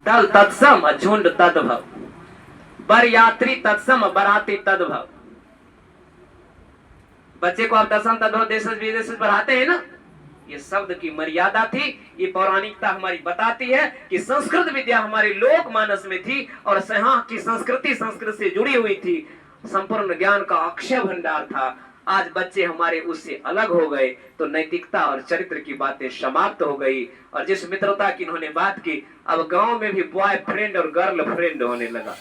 तल तत्सम झुंड तद्भव, बर यात्री तत्सम बराती तद्भव। बच्चे को आप दसम तद्भव देश विदेश पढ़ाते हैं ना, ये शब्द की मर्यादा थी। ये पौराणिकता हमारी बताती है कि संस्कृत विद्या हमारे लोक मानस में थी और यहाँ की संस्कृति संस्कृत से जुड़ी हुई थी। संपूर्ण ज्ञान का अक्षय भंडार था। आज बच्चे हमारे उससे अलग हो गए तो नैतिकता और चरित्र की बातें समाप्त हो गई। और जिस मित्रता की इन्होंने बात की, अब गांव में भी बॉय फ्रेंड और गर्ल फ्रेंड होने लगा।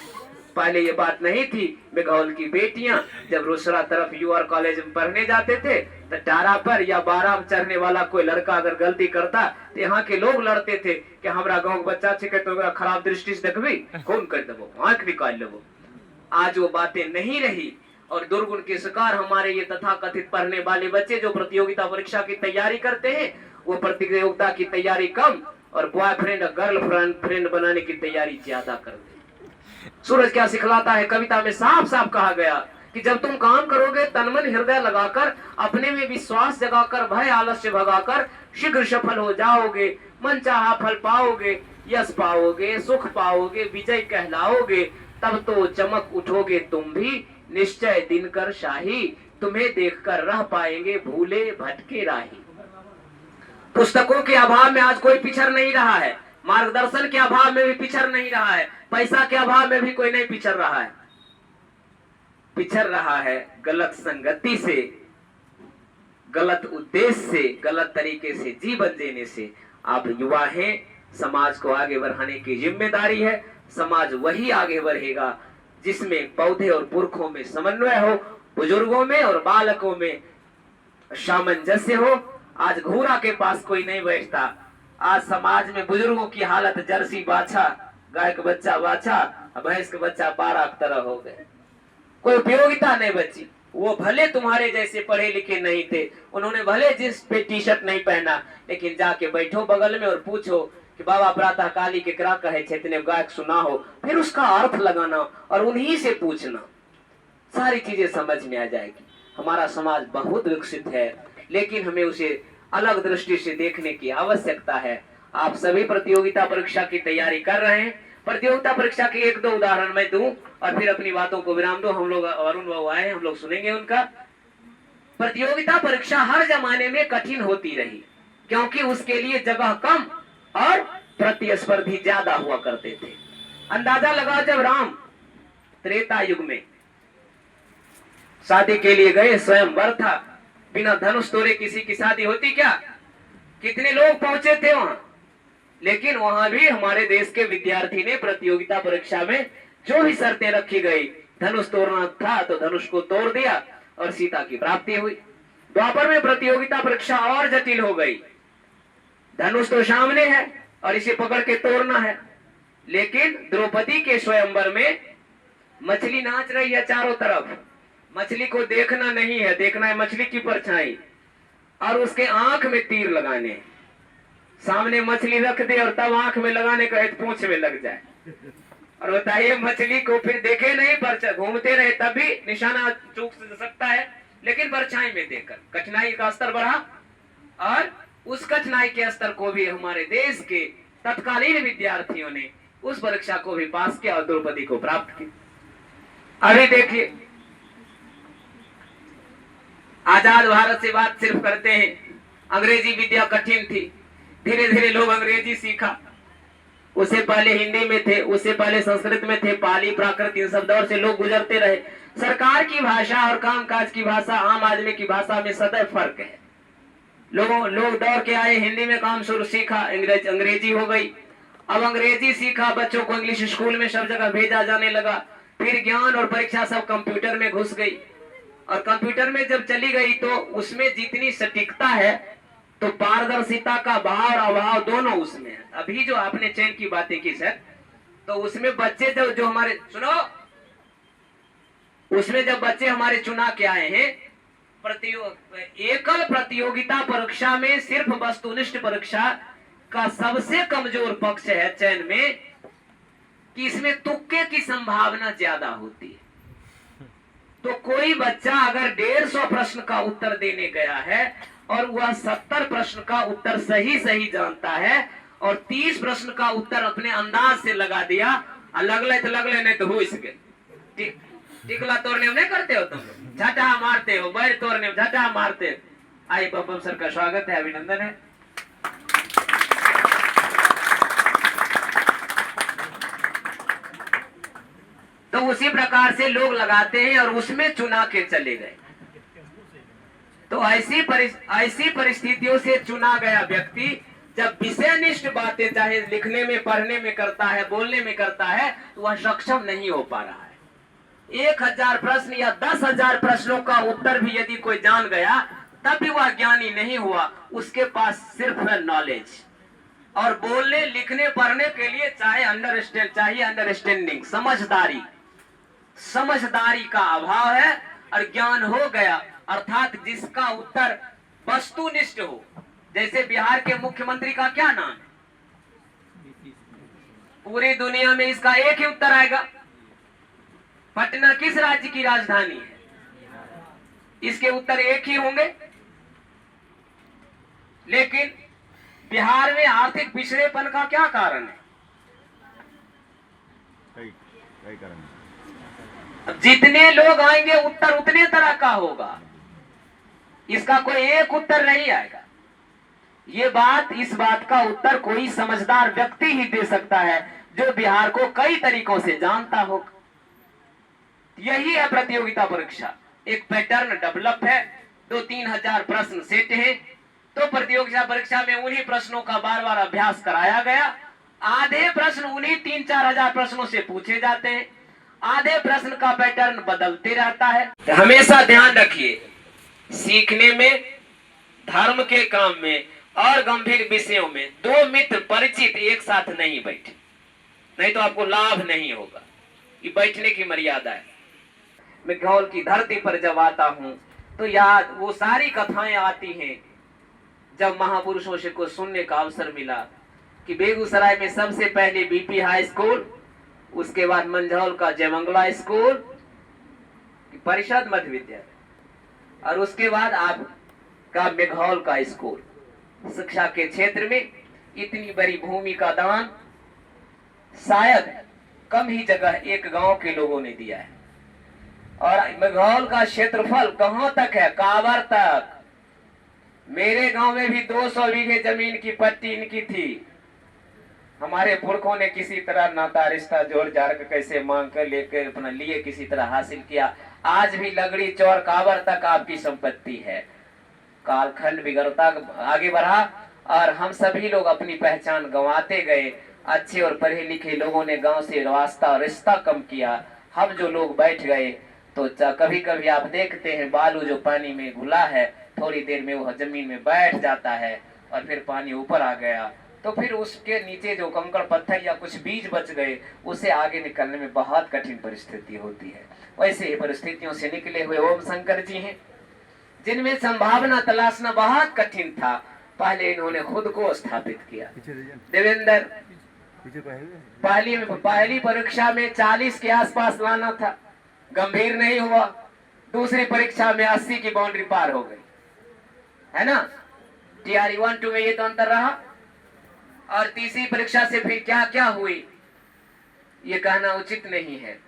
पहले ये बात नहीं थी। मेघौल की बेटियां जब रोसड़ा तरफ यूआर कॉलेज में पढ़ने जाते थे तो टारा पर या बारह में चढ़ने वाला कोई लड़का अगर गलती करता तो यहाँ के लोग लड़ते थे कि हमारा गांव के बच्चा छे तो खराब दृष्टि से देखबी, कौन कर देबो, आंख निकाल लेबो। आज वो बातें नहीं रही और दुर्गुण के शिकार हमारे ये तथाकथित पढ़ने वाले बच्चे जो प्रतियोगिता परीक्षा की तैयारी करते हैं, वो प्रतियोगिता की तैयारी कम और बॉयफ्रेंड और गर्ल फ्रेंड बनाने की तैयारी ज्यादा करते हैं। सूरज क्या सिखलाता है, कविता में साफ साफ कहा गया कि जब तुम काम करोगे तन मन हृदय लगाकर, अपने में विश्वास जगाकर, भय आलस्य भगाकर शीघ्र सफल हो जाओगे, मन चाहा फल पाओगे, यश पाओगे, सुख पाओगे, विजय कहलाओगे। तब तो चमक उठोगे तुम भी, निश्चय दिनकर शाही, तुम्हें देखकर रह पाएंगे भूले भटके राही। पुस्तकों के अभाव में आज कोई पिछड़ नहीं रहा है, मार्गदर्शन के अभाव में भी पिछड़ नहीं रहा है, पैसा के अभाव में भी कोई नहीं पिछड़ रहा है। पिछड़ रहा है गलत संगति से, गलत उद्देश्य से, गलत तरीके से जीवन जीने से। आप युवा हैं, समाज को आगे बढ़ाने की जिम्मेदारी है। समाज वही आगे बढ़ेगा जिसमें पौधे और पुरखों में समन्वय हो, बुजुर्गों में और बालकों में सामंजस्य हो। आज घोड़ा के पास कोई नहीं बैठता। आज समाज में बुजुर्गों की हालत जर्सी बाछा, गाय का बच्चा बाछा, भैंस का बच्चा बारह की तरह हो गए। कोई उपयोगिता नहीं बची। वो भले तुम्हारे जैसे पढ़े लिखे नहीं थे, उन्होंने भले जिस पे टी शर्ट नहीं पहना, लेकिन जाके बैठो बगल में और पूछो कि बाबा प्रातः काली के करा कहे छेतने गायक सुना हो, फिर उसका अर्थ लगाना और उन्हीं से पूछना, सारी चीजें समझ में आ जाएगी। हमारा समाज बहुत विकसित है, लेकिन हमें उसे अलग दृष्टि से देखने की आवश्यकता है। आप सभी प्रतियोगिता परीक्षा की तैयारी कर रहे हैं। प्रतियोगिता परीक्षा के एक दो उदाहरण मैं दूं और फिर अपनी बातों को विराम दो। हम लोग अरुण बाबू आए हैं, हम लोग सुनेंगे उनका। प्रतियोगिता परीक्षा हर जमाने में कठिन होती रही, क्योंकि उसके लिए जगह कम और प्रतिस्पर्धी ज्यादा हुआ करते थे। अंदाजा लगाओ, जब राम त्रेता युग में शादी के लिए गए, स्वयंवर था, बिना धनुष तोड़े किसी की शादी होती क्या? कितने लोग पहुंचे थे वहां, लेकिन वहां भी हमारे देश के विद्यार्थी ने प्रतियोगिता परीक्षा में जो भी शर्तें रखी गई, धनुष तोड़ना था तो धनुष को तोड़ दिया और सीता की प्राप्ति हुई। द्वापर में प्रतियोगिता परीक्षा और जटिल हो गई। धनुष तो सामने है और इसे पकड़ के तोड़ना है, लेकिन द्रौपदी के स्वयंवर में मछली नाच रही है चारों तरफ। मछली को देखना नहीं है, देखना है मछली की परछाई, और उसके आंख में तीर लगाने। सामने मछली रख दे और तब आंख में लगाने का पूंछ में लग जाए। और बताइए, मछली को फिर देखे नहीं, पर घूमते रहे तब भी निशाना चूक सकता है, लेकिन परछाई में देखकर कठिनाई का स्तर बढ़ा। और उस कठिनाई के स्तर को भी हमारे देश के तत्कालीन विद्यार्थियों ने उस परीक्षा को भी पास किया और द्रौपदी को प्राप्त की। अभी देखिए, आजाद भारत से बात सिर्फ करते हैं। अंग्रेजी विद्या कठिन थी, धीरे धीरे लोग अंग्रेजी सीखा। उससे पहले हिंदी में थे, उससे पहले संस्कृत में थे, पाली प्राकृत इन सब दौर से लोग गुजरते रहे। सरकार की भाषा और कामकाज की भाषा, आम आदमी की भाषा में सदैव फर्क है। लोग दौड़ के आए, हिंदी में काम शुरू सीखा, अंग्रेजी हो गई। अब अंग्रेजी सीखा, बच्चों को इंग्लिश स्कूल में सब जगह भेजा जाने लगा। फिर ज्ञान और परीक्षा सब कंप्यूटर में घुस गई, और कंप्यूटर में जब चली गई तो उसमें जितनी सटीकता है तो पारदर्शिता का भाव और अभाव दोनों उसमें है। अभी जो आपने चयन की बातें की सर, तो उसमें बच्चे जो हमारे सुनो, उसमें जब बच्चे हमारे चुना के आए हैं, एकल प्रतियोगिता परीक्षा में सिर्फ वस्तुनिष्ठ परीक्षा का सबसे कमजोर पक्ष है चयन में कि इसमें तुक्के की संभावना ज्यादा होती है। तो कोई बच्चा अगर 150 प्रश्न का उत्तर देने गया है और वह 70 प्रश्न का उत्तर सही जानता है और 30 प्रश्न का उत्तर अपने अंदाज से लगा दिया। लगले तो लगले, नहीं तो हो इसके टिकला तोड़ने में नहीं करते हो तुम, झटा मारते हो, बैर तोड़ने में झटा मारते हो। आई बम सर का स्वागत है, अभिनंदन है। तो उसी प्रकार से लोग लगाते हैं और उसमें चुना के चले गए। तो ऐसी परिस्थितियों से चुना गया व्यक्ति जब विषयनिष्ठ बातें चाहे लिखने में, पढ़ने में करता है, बोलने में करता है, तो वह सक्षम नहीं हो पा रहा है। 1000 प्रश्न या 10,000 प्रश्नों का उत्तर भी यदि कोई जान गया तब भी वह ज्ञानी नहीं हुआ। उसके पास सिर्फ है नॉलेज, और बोलने, लिखने, पढ़ने के लिए चाहिए अंडरस्टैंडिंग, समझदारी का अभाव है। और ज्ञान हो गया अर्थात जिसका उत्तर वस्तुनिष्ठ हो। जैसे बिहार के मुख्यमंत्री का क्या नाम है? पूरी दुनिया में इसका एक ही उत्तर आएगा। पटना किस राज्य की राजधानी है? इसके उत्तर एक ही होंगे। लेकिन बिहार में आर्थिक पिछड़ेपन का क्या कारण है? कई कारण। अब जितने लोग आएंगे उत्तर उतने तरह का होगा, इसका कोई एक उत्तर नहीं आएगा। इस बात का उत्तर कोई समझदार व्यक्ति ही दे सकता है जो बिहार को कई तरीकों से जानता हो। यही है प्रतियोगिता परीक्षा। एक पैटर्न डेवलप है, 2-3 हजार प्रश्न सेट है। तो प्रतियोगिता परीक्षा में उन्हीं प्रश्नों का बार बार अभ्यास कराया गया। आधे प्रश्न उन्हीं 3-4 हजार प्रश्नों से पूछे जाते हैं। आधे प्रश्न का पैटर्न बदलते रहता है। हमेशा ध्यान रखिए, सीखने में, धर्म के काम में और गंभीर विषयों में 2 मित्र परिचित एक साथ नहीं बैठे, नहीं तो आपको लाभ नहीं होगा। ये बैठने की मर्यादा है। मैं गौल की धरती पर जब आता हूँ तो याद वो सारी कथाएं आती हैं जब महापुरुषों से को सुनने का अवसर मिला कि बेगूसराय में सबसे पहले बीपी हाई स्कूल, उसके बाद मंझौल का जयमंगला स्कूल, परिषद मध्य विद्यालय, और उसके बाद आपका मेघौल का स्कूल। शिक्षा के क्षेत्र में इतनी बड़ी भूमि का दान शायद कम ही जगह एक गांव के लोगों ने दिया है। और मेघौल का क्षेत्रफल कहां तक है? कांवर तक। मेरे गांव में भी 200 बीघे जमीन की पट्टी इनकी थी। हमारे पुरखों ने किसी तरह नाता रिश्ता जोड़ जाड़ कर कैसे मांग कर लेकर अपना लिए किसी तरह हासिल किया। आज भी लगड़ी चौर कांवर तक आपकी संपत्ति है। कालखंड बिगड़ता आगे बढ़ा और हम सभी लोग अपनी पहचान गंवाते गए। अच्छे और पढ़े लिखे लोगों ने गांव से वास्ता और रिश्ता कम किया। हम जो लोग बैठ गए तो कभी कभी आप देखते हैं बालू जो पानी में घुला है, थोड़ी देर में वह जमीन में बैठ जाता है और फिर पानी ऊपर आ गया तो फिर उसके नीचे जो कंकड़ पत्थर या कुछ बीज बच गए, उसे आगे निकलने में बहुत कठिन परिस्थिति होती है। वैसे ही परिस्थितियों से निकले हुए ओम शंकर जी हैं, जिनमें संभावना तलाशना बहुत कठिन था। पहले इन्होंने खुद को स्थापित किया। देवेंद्र पहली परीक्षा में 40 के आसपास लाना था, गंभीर नहीं हुआ। दूसरी परीक्षा में 80 की बाउंड्री पार हो गई, है ना। टीआरई 1-2 में ये तो अंतर रहा। और तीसरी परीक्षा से फिर क्या क्या हुई ये कहना उचित नहीं है।